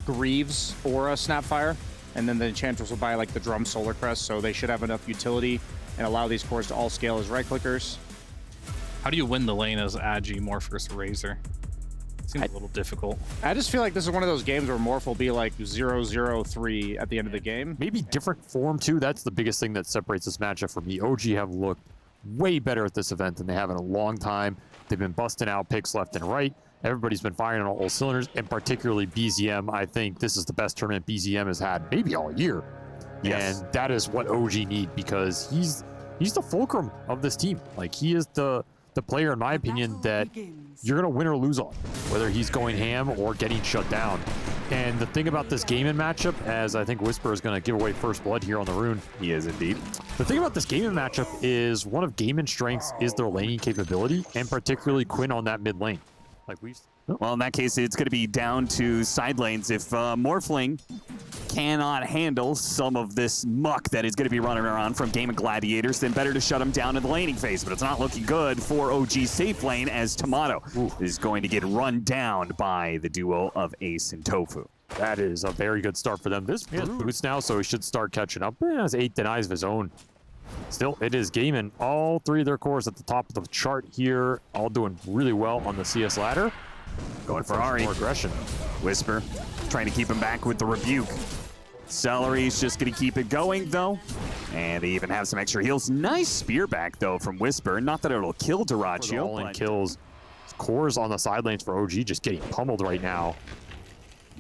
Greaves or a Snapfire, and then the Enchantress will buy like the Drum Solar Crest, so they should have enough utility and allow these cores to all scale as right-clickers. How do you win the lane as Agi Morph versus Razor? Seems a little difficult. I just feel like this is one of those games where Morph will be like 0-0-3 at the end of the game. Maybe different form too. That's the biggest thing that separates this matchup from me. OG have looked way better at this event than they have in a long time. They've been busting out picks left and right. Everybody's been firing on all cylinders, and particularly BZM. I think this is the best tournament BZM has had maybe all year. Yes. And that is what OG need, because he's the fulcrum of this team. Like, he is the player, in my opinion, that you're going to win or lose on, whether he's going ham or getting shut down. And the thing about this GAIMIN matchup, as I think Whisper is going to give away first blood here on the rune. He is indeed. The thing about this GAIMIN matchup is one of GAIMIN's strengths is their laning capability, and particularly Quinn on that mid lane. Like Well, in that case, it's going to be down to side lanes. If Morphling cannot handle some of this muck that is going to be running around from GAIMIN Gladiators, then better to shut him down in the laning phase. But it's not looking good for OG's safe lane, as Tomato is going to get run down by the duo of Ace and Tofu. That is a very good start for them. This has boots now, so he should start catching up. He has 8 denies of his own. Still, it is GAIMIN. All 3 of their cores at the top of the chart here, all doing really well on the CS ladder. Going for Ari. More aggression. Whisper trying to keep him back with the rebuke. Celery's just going to keep it going, though. And they even have some extra heals. Nice spear back, though, from Whisper. Not that it'll kill Dyrachyo. All-in kills. Cores on the side lanes for OG just getting pummeled right now.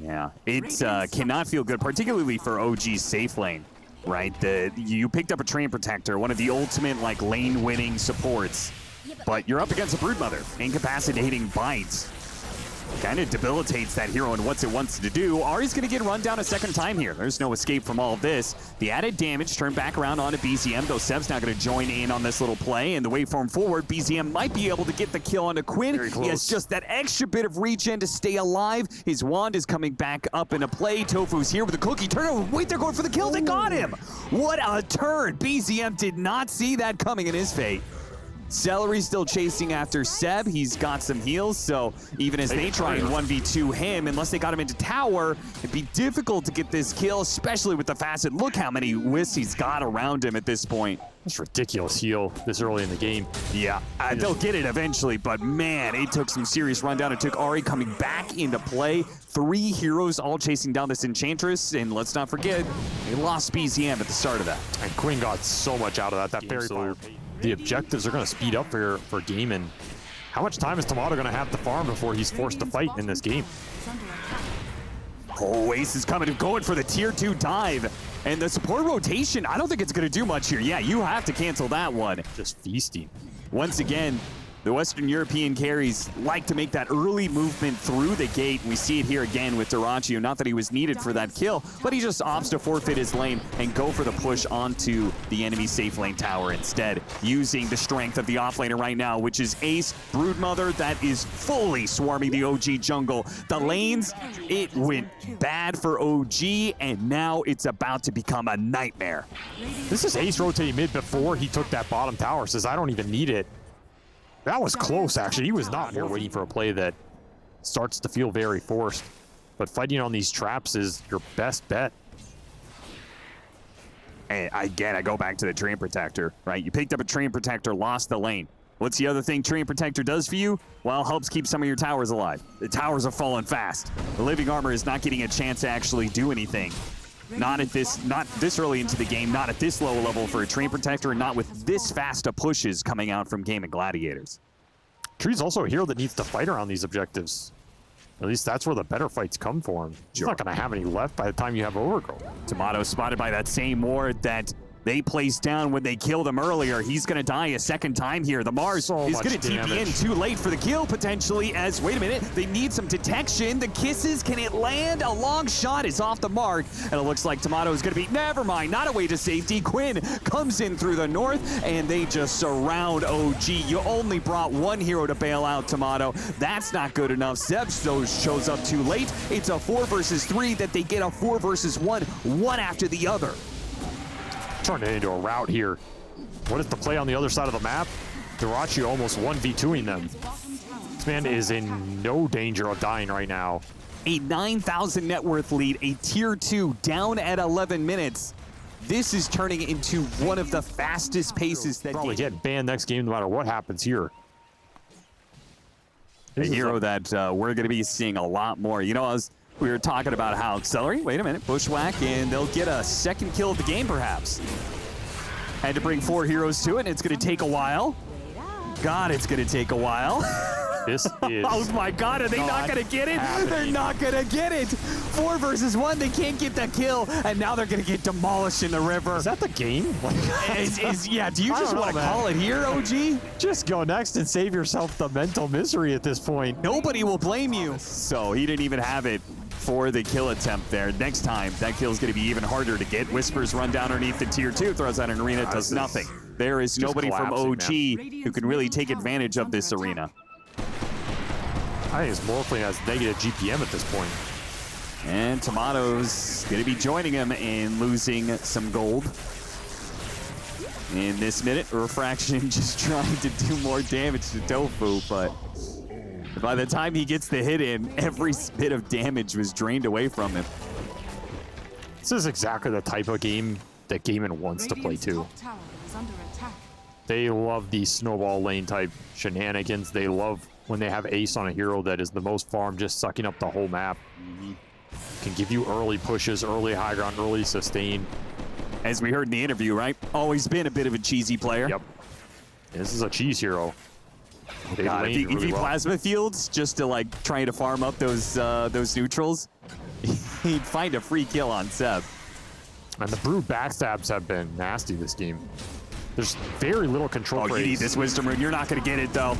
Yeah, it cannot feel good, particularly for OG's safe lane. Right, you picked up a Train Protector, one of the ultimate like lane-winning supports, but you're up against a Broodmother, incapacitating bites. Kind of debilitates that hero and what it wants to do. Ari's going to get run down a second time here. There's no escape from all of this. The added damage turned back around onto BZM, though Seb's not going to join in on this little play. And the waveform forward, BZM might be able to get the kill onto Quinn. He has just that extra bit of regen to stay alive. His wand is coming back up into play. Tofu's here with a cookie. Turn over. Wait, they're going for the kill. They got him. What a turn. BZM did not see that coming in his fate. Celery still chasing after Seb. He's got some heals, so even as they try and 1v2 him, unless they got him into tower, it'd be difficult to get this kill, especially with the facet. Look how many wisps he's got around him at this point. That's ridiculous heal this early in the game. Yeah, they'll get it eventually, but man, it took some serious rundown. It took Ari coming back into play. 3 heroes all chasing down this Enchantress, and let's not forget, they lost BZM at the start of that. And Quinn got so much out of that. That fairy fire. The objectives are going to speed up for GAIMIN. How much time is Tomato going to have to farm before he's forced to fight in this game? Oh, Ace is coming, going for the tier 2 dive. And the support rotation, I don't think it's going to do much here. Yeah, you have to cancel that one. Just feasting. Once again, the Western European carries like to make that early movement through the gate. We see it here again with Dyrachyo. Not that he was needed for that kill, but he just opts to forfeit his lane and go for the push onto the enemy safe lane tower instead, using the strength of the offlaner right now, which is Ace, Broodmother, that is fully swarming the OG jungle. The lanes, it went bad for OG, and now it's about to become a nightmare. This is Ace rotating mid before he took that bottom tower. Says, I don't even need it. That was close, actually. He was not here waiting for a play that starts to feel very forced. But fighting on these traps is your best bet. And again, I go back to the Train Protector, right? You picked up a Train Protector, lost the lane. What's the other thing Train Protector does for you? Well, helps keep some of your towers alive. The towers are falling fast. The Living Armor is not getting a chance to actually do anything. Not this early into the game, not at this low level for a Train Protector, and not with this fast of pushes coming out from GAIMIN Gladiators. Tree's also a hero that needs to fight around these objectives. At least that's where the better fights come for him. He's not going to have any left by the time you have Overgrowth. Tomato spotted by that same ward that they placed down when they killed him earlier. He's going to die a second time here. The Mars is going to TP in too late for the kill, potentially, as, wait a minute, they need some detection. The kisses, can it land? A long shot is off the mark, and it looks like Tomato is going to be, never mind, not a way to safety. Quinn comes in through the north, and they just surround OG. You only brought one hero to bail out Tomato. That's not good enough. Zeb shows up too late. It's a 4 versus 3 that they get a 4 versus 1, one after the other. Turned it into a rout here. What is the play on the other side of the map? Dyrachyo almost 1v2ing them. This man is in no danger of dying right now. A 9,000 net worth lead, a tier 2 down at 11 minutes. This is turning into one of the fastest paces that Probably get banned next game no matter what happens here. A hero that we're going to be seeing a lot more. You know, we were talking about how Accelerate, wait a minute, Bushwhack, and they'll get a second kill of the game perhaps. Had to bring 4 heroes to it, and it's going to take a while. God, it's going to take a while. This is oh my God, are they not going to get it? happening. They're not going to get it. 4 versus 1, they can't get that kill, and now they're going to get demolished in the river. Is that the game? Yeah, do you I just don't want to know, man. call it here, OG? Just go next and save yourself the mental misery at this point. Nobody will blame you. So he didn't even have it for the kill attempt there. Next time, that kill is going to be even harder to get. Whispers run down underneath the tier 2, throws out an arena, does nothing. There is nobody from OG who can really take advantage of this arena. I think it's Morphling has negative GPM at this point. And Tomato's going to be joining him in losing some gold. In this minute, Refraction just trying to do more damage to Tofu, but by the time he gets the hit in, every bit of damage was drained away from him. This is exactly the type of game that GAIMIN wants to play too. They love these snowball lane type shenanigans. They love when they have ace on a hero that is the most farm, just sucking up the whole map. Can give you early pushes, early high ground, early sustain. As we heard in the interview, right? Always been a bit of a cheesy player. Yep. This is a cheese hero. They God, lane if he well. plasma fields just to like trying to farm up those neutrals, he'd find a free kill on Seb. And the brood backstabs have been nasty this game. There's very little control. Oh, for you need ace. this Wisdom Rune. You're not going to get it, though.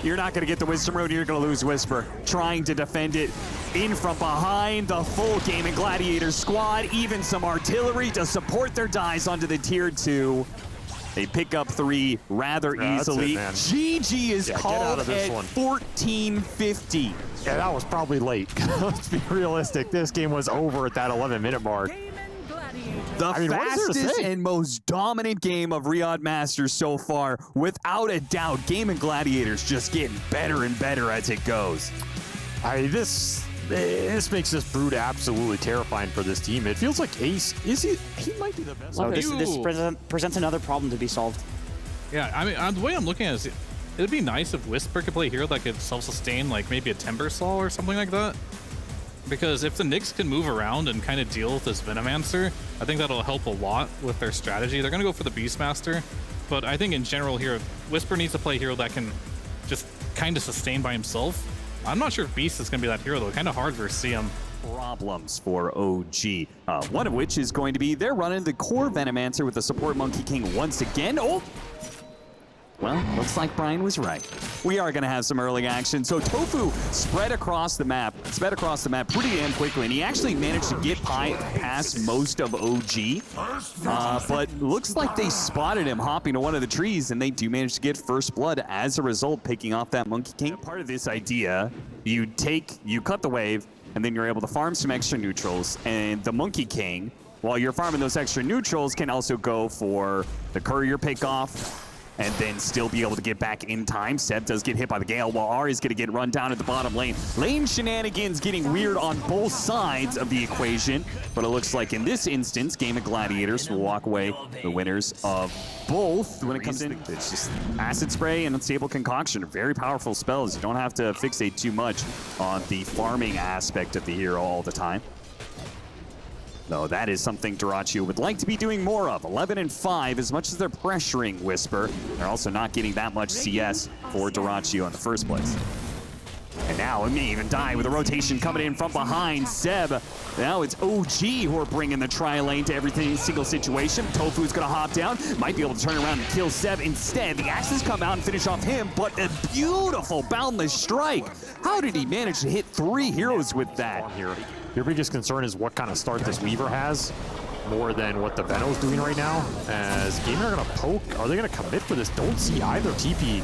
You're not going to get the Wisdom Rune. You're going to lose Whisper. Trying to defend it in from behind the full GAIMIN Gladiators squad. Even some artillery to support their dives onto the tier 2. They pick up 3 rather easily. That's it, man. GG is Yeah, get called out of this at one. 1450. Yeah, that was probably late. Let's be realistic. This game was over at that 11-minute mark. The I mean, what is there to fastest say? and most dominant game of RIYADH Masters so far, without a doubt. GAIMIN Gladiators just getting better and better as it goes. This makes this brood absolutely terrifying for this team. It feels like Ace he might be the best. Look, out this, of this presents another problem to be solved. Yeah, I mean, the way I'm looking at it is, it'd be nice if Whisper could play a hero that could self-sustain, like maybe a Timber Saw or something like that. Because if the Nyx can move around and kind of deal with this Venomancer, I think that'll help a lot with their strategy. They're going to go for the Beastmaster, but I think in general here, Whisper needs to play a hero that can just kind of sustain by himself. I'm not sure if Beast is going to be that hero, though. Kind of hard versus CM. Problems for OG. One of which is going to be they're running the core Venomancer with the support Monkey King once again. Oh! Well, looks like Brian was right. We are going to have some early action. So Tofu sped across the map pretty damn quickly, and he actually managed to get past most of OG. But looks like they spotted him hopping to one of the trees, and they do manage to get first blood as a result, picking off that Monkey King. Part of this idea, you cut the wave, and then you're able to farm some extra neutrals, and the Monkey King, while you're farming those extra neutrals, can also go for the courier pickoff, and then still be able to get back in time. Seb does get hit by the Gale, while Ari's going to get run down at the bottom lane. Lane shenanigans getting weird on both sides of the equation, but it looks like in this instance, GAIMIN Gladiators will walk away the winners of both. When it comes in, it's just Acid Spray and Unstable Concoction. Very powerful spells. You don't have to fixate too much on the farming aspect of the hero all the time. Though that is something Dyrachyo would like to be doing more of. 11 and 5, as much as they're pressuring Whisper, they're also not getting that much CS for Dyrachyo in the first place. And now it may even die with a rotation coming in from behind Seb. Now it's OG who are bringing the tri-lane to every single situation. Tofu's gonna hop down, might be able to turn around and kill Seb. Instead, the axes come out and finish off him, but a beautiful boundless strike. How did he manage to hit 3 heroes with that? here. Your biggest concern is what kind of start this Weaver has, more than what the Veno's doing right now. As GAIMIN are gonna poke, are they gonna commit for this? Don't see either TP.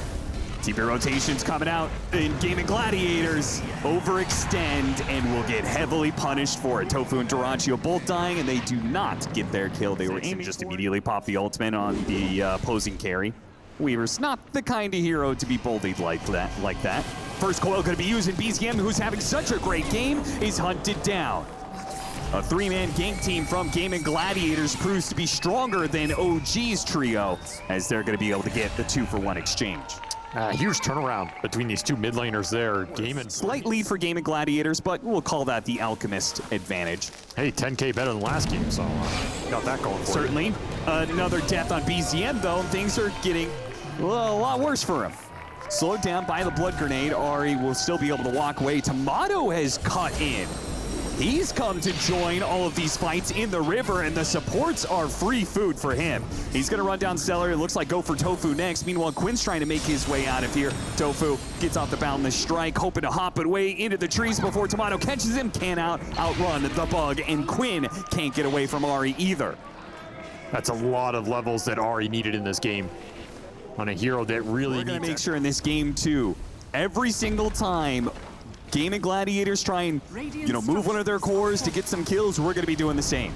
TP rotations coming out in GAIMIN Gladiators. Overextend and will get heavily punished for it. Tofu and Dyrachyo both dying, and they do not get their kill. They were aiming just immediately pop the ultimate on the opposing carry. Weaver's not the kind of hero to be bullied like that. First coil going to be used, and BZM, who's having such a great game, is hunted down. A three-man gank team from GAIMIN Gladiators proves to be stronger than OG's trio, as they're going to be able to get the 2-for-1 exchange. Huge turnaround between these two mid laners there. GAIMIN. Slight lead for GAIMIN Gladiators, but we'll call that the Alchemist advantage. Hey, 10K better than last game, so got that going for Certainly. Another death on BZM, though, and things are getting a lot worse for him. Slowed down by the blood grenade, Ari will still be able to walk away. Tomato has cut in. He's come to join all of these fights in the river, and the supports are free food for him. He's going to run down Cellar. It looks like go for Tofu next. Meanwhile, Quinn's trying to make his way out of here. Tofu gets off the boundless strike, hoping to hop away into the trees before Tomato catches him. Can't outrun the bug, and Quinn can't get away from Ari either. That's a lot of levels that Ari needed in this game. On a hero that really We're going to make sure in this game, too, every single time GAIMIN Gladiators try and, move one of their cores to get some kills, we're going to be doing the same.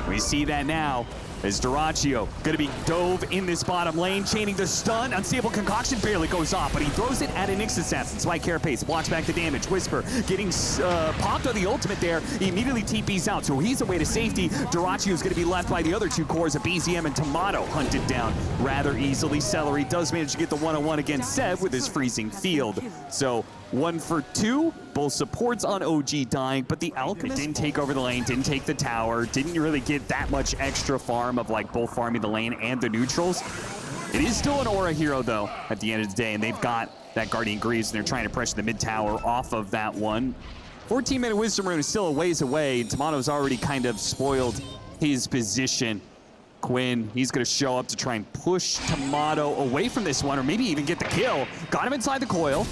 We see that now as Dyrachyo going to be dove in this bottom lane, chaining the stun. Unstable Concoction barely goes off, but he throws it at a Nyx Assassin. Spike Carapace blocks back the damage. Whisper getting popped on the ultimate there. He immediately TPs out, so he's away to safety. Dyrachyo is going to be left by the other two cores of BZM and Tomato, hunted down rather easily. Celery does manage to get the 1-on-1 against Seb with his freezing field. So 1 for 2, both supports on OG dying, but the Alchemist didn't take over the lane, didn't take the tower, didn't really get that much extra farm of like both farming the lane and the neutrals. It is still an aura hero though at the end of the day, and they've got that Guardian Greaves, and they're trying to pressure the mid tower off of that one. 14-minute Wisdom Rune is still a ways away, and Tomato's already kind of spoiled his position. Quinn, he's going to show up to try and push Tomato away from this one, or maybe even get the kill. Got him inside the coil.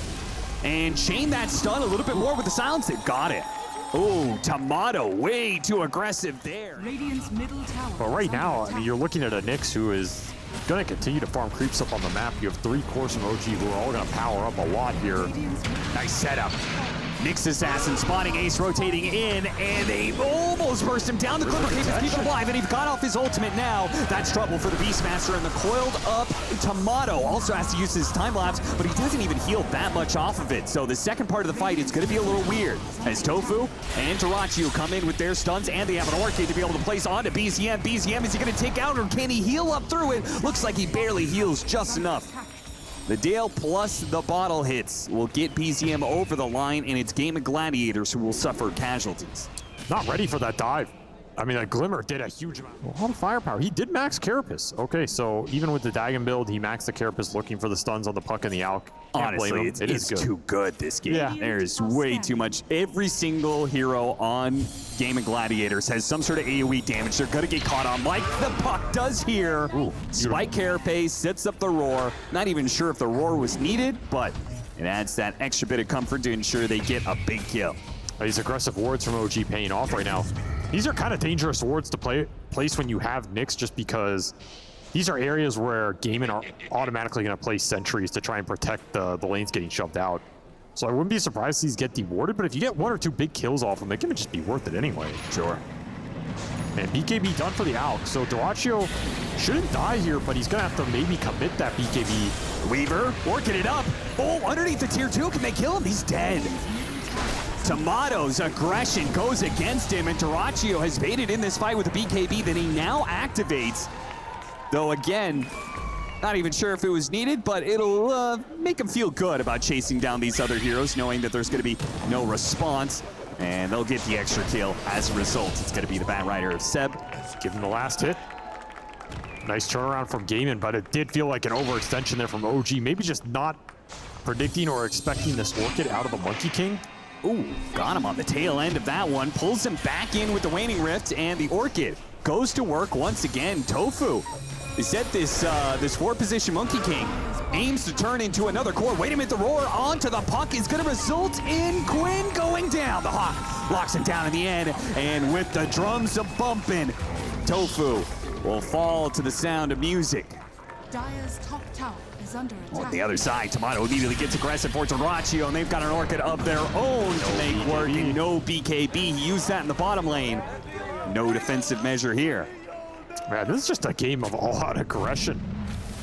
And chain that stun a little bit more with the silence. They've got it. Oh, Tomato, way too aggressive there. Radiant's middle tower. But right now, I mean, you're looking at a Nyx who is going to continue to farm creeps up on the map. You have 3 cores from OG who are all going to power up a lot here. Nice setup. Nyx Assassin spotting Ace, rotating in, and they almost burst him down. The Clipper keeps him alive, and he got off his ultimate now. That's trouble for the Beastmaster, and the coiled up Tomato also has to use his time-lapse, but he doesn't even heal that much off of it. So the second part of the fight is going to be a little weird, as Tofu and Dyrachyo come in with their stuns, and they have an Orchid to be able to place onto BZM. BZM, is he going to take out, or can he heal up through it? Looks like he barely heals just enough. The Dale plus the bottle hits will get BZM over the line, and it's GAIMIN Gladiators who will suffer casualties. Not ready for that dive. I mean, that Glimmer did a huge amount. A lot of firepower. He did max Carapace. Okay, so even with the Dagon build, he maxed the Carapace looking for the stuns on the Puck and the Alk. Honestly, it's too good this game. Yeah. There's way too much. Every single hero on GAIMIN Gladiators has some sort of AoE damage. They're going to get caught on, like the Puck does here. Ooh, Spike Carapace sets up the Roar. Not even sure if the Roar was needed, but it adds that extra bit of comfort to ensure they get a big kill. These aggressive wards from OG paying off right now. These are kind of dangerous wards to place when you have Nyx, just because these are areas where GAIMIN are automatically going to place sentries to try and protect the lanes getting shoved out. So I wouldn't be surprised if these get dewarded, but if you get 1 or 2 big kills off them, it can just be worth it anyway. Sure. And BKB done for the Alk, so Dyrachyo shouldn't die here, but he's going to have to maybe commit that BKB. Weaver working it up. Oh, underneath the tier 2, can they kill him? He's dead. Tomato's aggression goes against him, and Dyrachyo has baited in this fight with a BKB that he now activates. Though again, not even sure if it was needed, but it'll make him feel good about chasing down these other heroes, knowing that there's going to be no response, and they'll get the extra kill as a result. It's going to be the Bat Rider of Seb. Give him the last hit. Nice turnaround from GAIMIN, but it did feel like an overextension there from OG. Maybe just not predicting or expecting this Orchid out of the Monkey King. Ooh, got him on the tail end of that one. Pulls him back in with the Waning Rift, and the Orchid goes to work once again. Tofu is at this 4-position Monkey King. Aims to turn into another core. Wait a minute, the Roar onto the Puck is going to result in Quinn going down. The Hawk locks him down in the end, and with the drums a-bumping, Tofu will fall to the sound of music. Dire's top tower is under attack. On the other side, Tomato immediately gets aggressive for Dyrachyo, and they've got an Orchid of their own to make work, and no BKB. He used that in the bottom lane. No defensive measure here. Man, this is just a game of all-out aggression.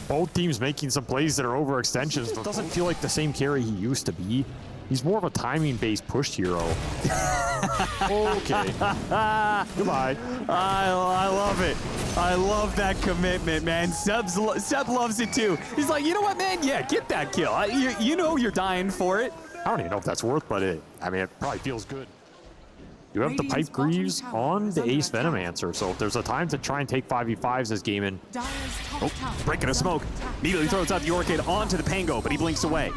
both teams making some plays that are overextensions. It doesn't feel like the same carry he used to be. He's more of a timing-based pushed hero. Okay. Goodbye. I love it. I love that commitment, man. Seb loves it too. He's like, you know what, man? Yeah, get that kill. You know you're dying for it. I don't even know if that's worth, but it probably feels good. You have the Pipe Greaves on the Ace Venomancer, so if there's a time to try and take 5v5s as GAIMIN. Breaking a smoke. Immediately throws out the Orchid onto the Pango, but he blinks away.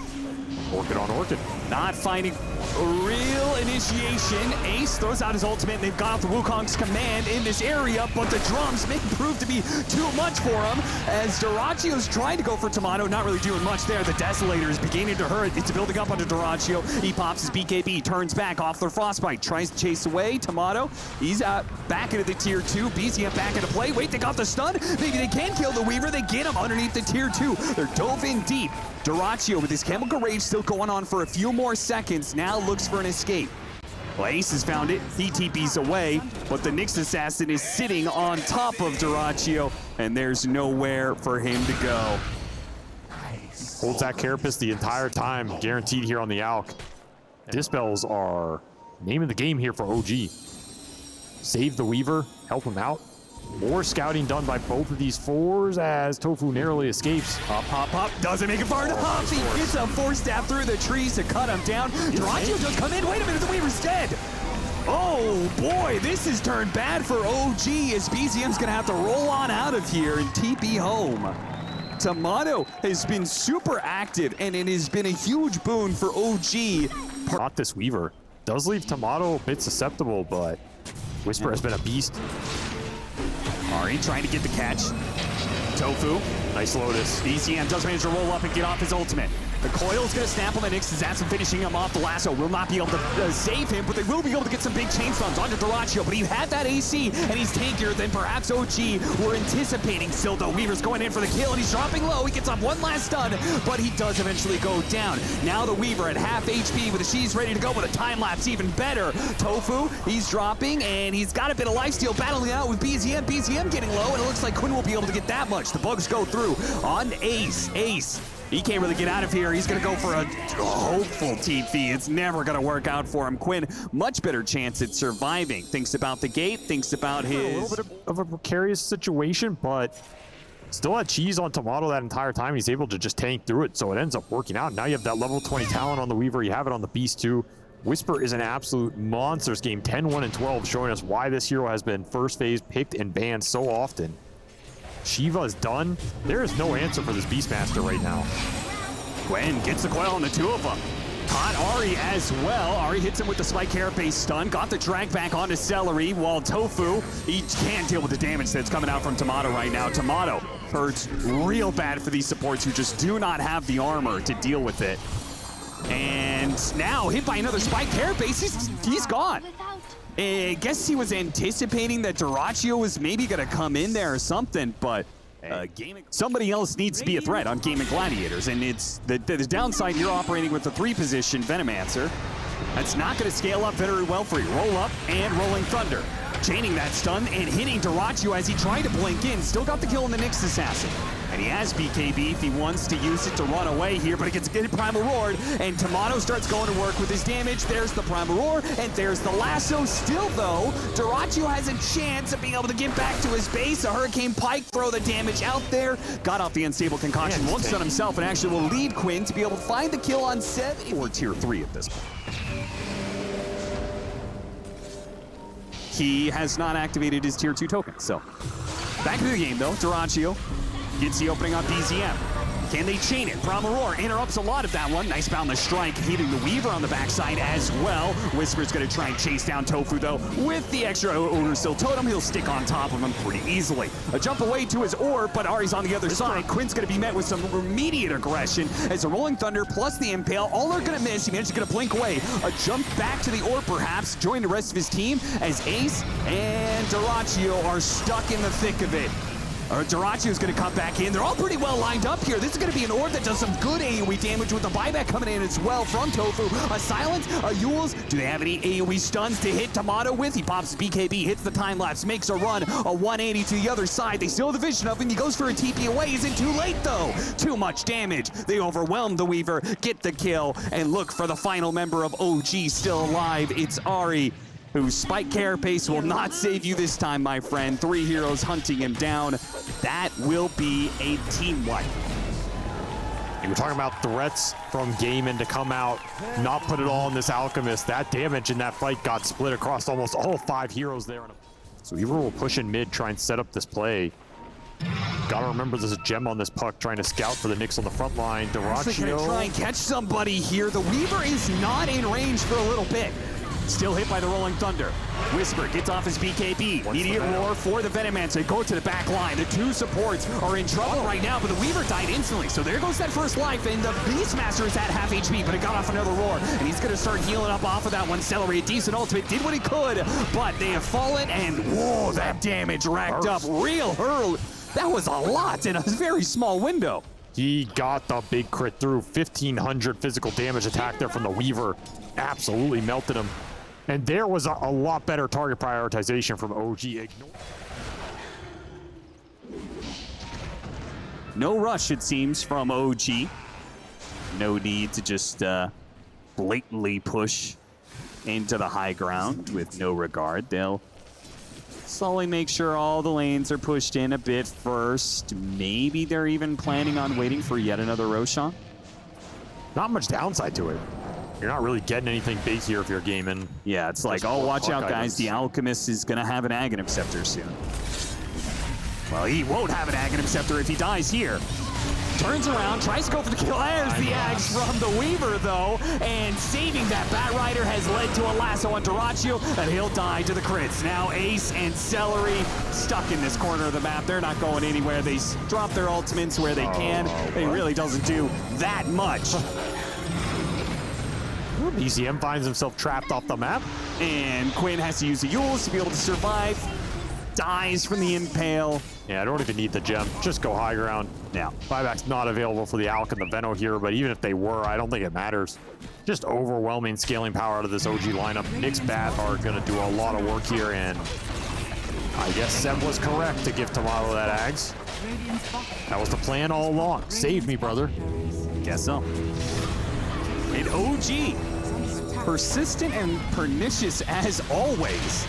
Orchid on Orchid. Not finding a real initiation. Ace throws out his ultimate, and they've got off the Wukong's command in this area, but the drums may prove to be too much for him, as Duracchio's trying to go for Tomato, not really doing much there. The Desolator is beginning to hurt. It's building up onto Duracchio. He pops his BKB, turns back off the Frostbite, tries to chase away Tomato. He's out back into the tier 2. BZM back into play. Wait, they got the stun. Maybe they can kill the Weaver. They get him underneath the tier 2. They're dove in deep. Duracchio with his Chemical Rage still going on for a few more seconds, now looks for an escape. Well, Ace has found it, he TP's away, but the Nyx Assassin is sitting on top of Duracchio, and there's nowhere for him to go. Holds that Carapace the entire time, guaranteed here on the Alk. Dispels are name of the game here for OG. Save the Weaver, help him out. More scouting done by both of these fours as Tofu narrowly escapes. Up, doesn't make it far enough. He gets a force stab through the trees to cut him down. Duracchio does come in. Wait a minute, the Weaver's dead. Oh boy, this has turned bad for OG as BZM's gonna have to roll on out of here and TP home. Tomato has been super active, and it has been a huge boon for OG. Not this Weaver. Does leave Tomato a bit susceptible, but Whisper has been a beast. Ari trying to get the catch. Tofu. Nice Lotus. BZM does manage to roll up and get off his ultimate. The coil's gonna snap on the Nyx Assassin, finishing him off. The lasso will not be able to save him, but they will be able to get some big chain stuns onto Duracchio. But he had that AC, and he's tankier than perhaps OG were anticipating. Still though, Weaver's going in for the kill, and he's dropping low. He gets off one last stun, but he does eventually go down. Now the Weaver at half HP with a She's ready to go with a time lapse, even better. Tofu, he's dropping, and he's got a bit of lifesteal battling out with BZM. BZM getting low, and it looks like Quinn will be able to get that much. The bugs go through on Ace. He can't really get out of here. He's going to go for a hopeful TP. It's never going to work out for him. Quinn, much better chance at surviving. Thinks about the gate, thinks about his... A little bit of a precarious situation, but still had cheese on Tomato that entire time. He's able to just tank through it, so it ends up working out. Now you have that level 20 talent on the Weaver. You have it on the Beast too. Whisper is an absolute monsters game. 10-1-12, showing us why this hero has been first phase picked and banned so often. Shiva is done. There is no answer for this Beastmaster right now. Gwen gets the coil on the two of them. Caught Ari as well. Ari hits him with the Spike Carapace stun. Got the drag back onto Celery, while Tofu, he can't deal with the damage that's coming out from Tomato right now. Tomato hurts real bad for these supports who just do not have the armor to deal with it. And now hit by another Spike Carapace, he's gone. I guess he was anticipating that Duracchio was maybe going to come in there or something, but somebody else needs to be a threat on GAIMIN Gladiators, and it's the downside. You're operating with the 3-position Venomancer. That's not going to scale up very well for you. Roll up and Rolling Thunder. Chaining that stun and hitting Duracchio as he tried to blink in. Still got the kill on the Nyx Assassin. And he has BKB if he wants to use it to run away here, but he gets a good Primal Roar, and Tomato starts going to work with his damage. There's the Primal Roar, and there's the lasso. Still, though, Duracchio has a chance of being able to get back to his base. A Hurricane Pike, throw the damage out there. Got off the Unstable Concoction, won't stun himself, and actually will lead Quinn to be able to find the kill on Seb, or Tier 3 at this point. He has not activated his Tier 2 token, so. Back into the game, though. Duracchio gets the opening on BZM. Can they chain it? Primal Roar interrupts a lot of that one. Nice boundless strike, hitting the Weaver on the backside as well. Whisper's gonna try and chase down Tofu, though. With the extra Odorsil Totem, he'll stick on top of him pretty easily. A jump away to his orb, but Ari's on the other side. Quinn's gonna be met with some immediate aggression as a Rolling Thunder plus the Impale. All are gonna miss. He managed to get a blink away. A jump back to the orb, perhaps. Join the rest of his team as Ace and Duracchio are stuck in the thick of it. Duracio's going to come back in. They're all pretty well lined up here. This is going to be an orb that does some good AoE damage with the buyback coming in as well from Tofu. A Silence, a Yules. Do they have any AoE stuns to hit Tomato with? He pops BKB, hits the time lapse, makes a run, a 180 to the other side. They still have the vision of him. He goes for a TP away. Isn't too late though. Too much damage. They overwhelm the Weaver, get the kill, and look for the final member of OG still alive. It's Ari, whose spike carapace will not save you this time, my friend. 3 heroes hunting him down. That will be a team wipe. You were talking about threats from GAIMIN to come out, not put it all on this Alchemist. That damage in that fight got split across almost all 5 heroes there. So Weaver will push in mid, try and set up this play. Gotta remember there's a gem on this puck trying to scout for the Knicks on the front line. Actually gonna try and catch somebody here. The Weaver is not in range for a little bit. Still hit by the Rolling Thunder. Whisper gets off his BKB. Immediate roar for the Venomancer. Go to the back line. The 2 supports are in trouble right now, but the Weaver died instantly. So there goes that first life, and the Beastmaster is at half HP, but it got off another roar, and he's going to start healing up off of that one. Celery, a decent ultimate, did what he could, but they have fallen, and whoa, that damage racked up. Real hurl. That was a lot in a very small window. He got the big crit through. 1,500 physical damage attack there from the Weaver. Absolutely melted him. And there was a lot better target prioritization from OG. No rush, it seems, from OG. No need to just blatantly push into the high ground with no regard. They'll slowly make sure all the lanes are pushed in a bit first. Maybe they're even planning on waiting for yet another Roshan. Not much downside to it. You're not really getting anything big here if you're GAIMIN. Yeah, it's like, oh, watch out, guys. The Alchemist is going to have an Aghanim Scepter soon. Well, he won't have an Aghanim Scepter if he dies here. Turns around, tries to go for the kill. There's the Axe from the Weaver, though. And saving that Bat Rider has led to a lasso on Duraccio, and he'll die to the crits. Now Ace and Celery stuck in this corner of the map. They're not going anywhere. They drop their ultimates where they can. It really doesn't do that much. ECM finds himself trapped off the map. And Quinn has to use the Yules to be able to survive. Dies from the Impale. Yeah, I don't even need the gem. Just go high ground. Now, Buyback's not available for the Alch and the Veno here, but even if they were, I don't think it matters. Just overwhelming scaling power out of this OG lineup. Nick's Bat are going to do a lot of work here, and I guess Seb was correct to give Tomato that Ags. That was the plan all along. Save me, brother. Guess so. And OG, persistent and pernicious as always,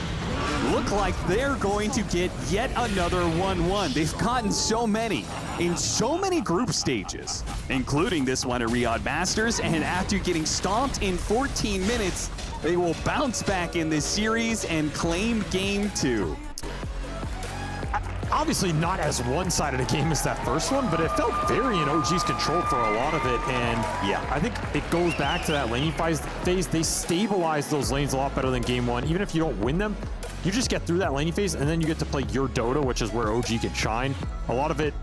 look like they're going to get yet another 1-1. They've gotten so many in so many group stages, including this one at RIYADH Masters, and after getting stomped in 14 minutes, they will bounce back in this series and claim game 2. Obviously not as one-sided a game as that first one, but it felt very in OG's control for a lot of it, and yeah, I think it goes back to that laning phase. They stabilize those lanes a lot better than game 1. Even if you don't win them, you just get through that laning phase, and then you get to play your Dota, which is where OG can shine. A lot of it,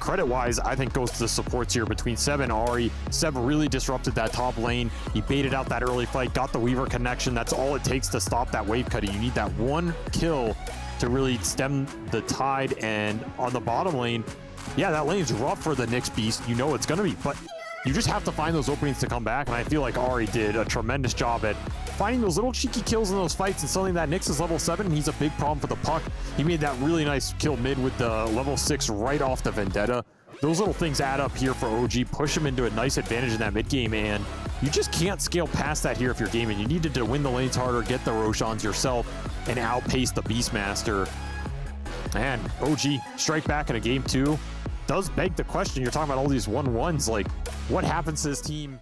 credit-wise, I think goes to the supports here between Seb and Ari. Seb really disrupted that top lane. He baited out that early fight, got the Weaver connection. That's all it takes to stop that wave cutting. You need that one kill to really stem the tide, and on the bottom lane, yeah, that lane's rough for the Nyx Beast. You know it's going to be, but you just have to find those openings to come back, and I feel like Ari did a tremendous job at finding those little cheeky kills in those fights, and suddenly that Nyx is level 7, and he's a big problem for the puck. He made that really nice kill mid with the level 6 right off the Vendetta. Those little things add up here for OG, push him into a nice advantage in that mid game, and you just can't scale past that here if you're GAIMIN. You needed to win the lanes harder, get the Roshans yourself, and outpace the Beastmaster. And OG strike back in a game 2 does beg the question. You're talking about all these 1-1s, like what happens to this team